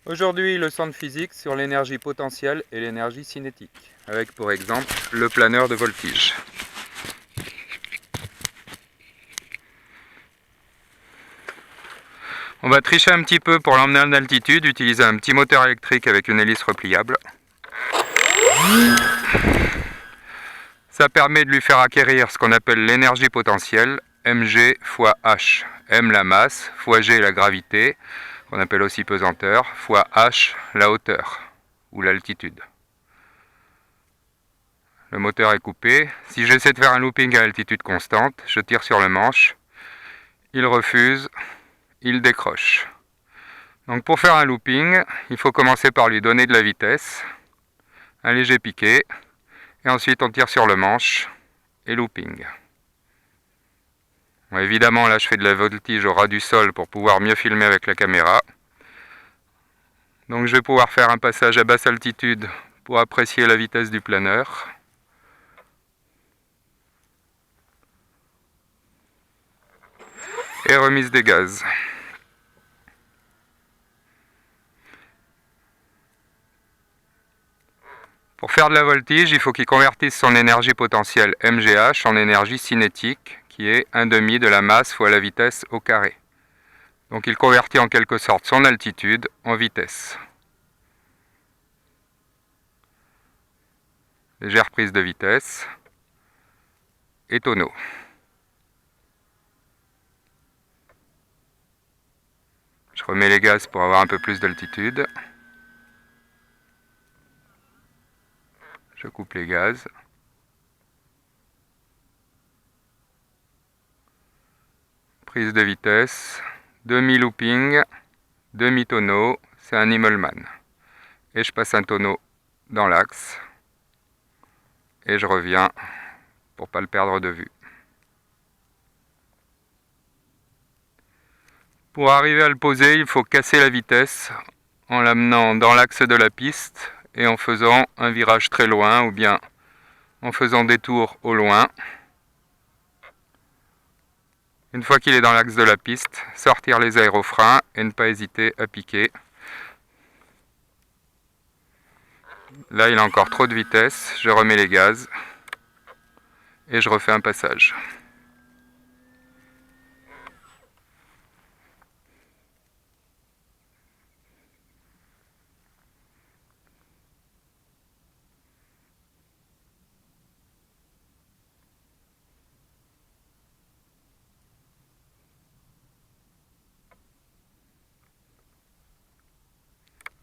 Aujourd'hui, leçon de physique sur l'énergie potentielle et l'énergie cinétique, avec pour exemple le planeur de voltige. On va tricher un petit peu pour l'emmener en altitude, utiliser un petit moteur électrique avec une hélice repliable. Ça permet de lui faire acquérir ce qu'on appelle l'énergie potentielle, mg fois h. M la masse, fois g la gravité, qu'on appelle aussi pesanteur, fois h la hauteur, ou l'altitude. Le moteur est coupé. Si j'essaie de faire un looping à altitude constante, je tire sur le manche, il refuse, il décroche. Donc pour faire un looping, il faut commencer par lui donner de la vitesse, un léger piqué, et ensuite on tire sur le manche, et looping. Bon, évidemment là je fais de la voltige au ras du sol pour pouvoir mieux filmer avec la caméra. Donc je vais pouvoir faire un passage à basse altitude pour apprécier la vitesse du planeur. Et remise des gaz. Pour faire de la voltige, il faut qu'il convertisse son énergie potentielle mgh en énergie cinétique, qui est 1/2 de la masse fois la vitesse au carré. Donc il convertit en quelque sorte son altitude en vitesse. Légère prise de vitesse et tonneau. Je remets les gaz pour avoir un peu plus d'altitude. Je coupe les gaz. Prise de vitesse, demi-looping, demi-tonneau, c'est un Immelmann. Et je passe un tonneau dans l'axe. Et je reviens pour ne pas le perdre de vue. Pour arriver à le poser, il faut casser la vitesse en l'amenant dans l'axe de la piste et en faisant un virage très loin ou bien en faisant des tours au loin. Une fois qu'il est dans l'axe de la piste, sortir les aérofreins et ne pas hésiter à piquer. Là, il a encore trop de vitesse, je remets les gaz et je refais un passage.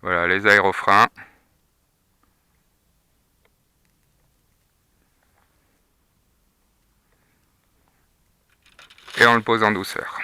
Voilà, les aérofreins. Et on le pose en douceur.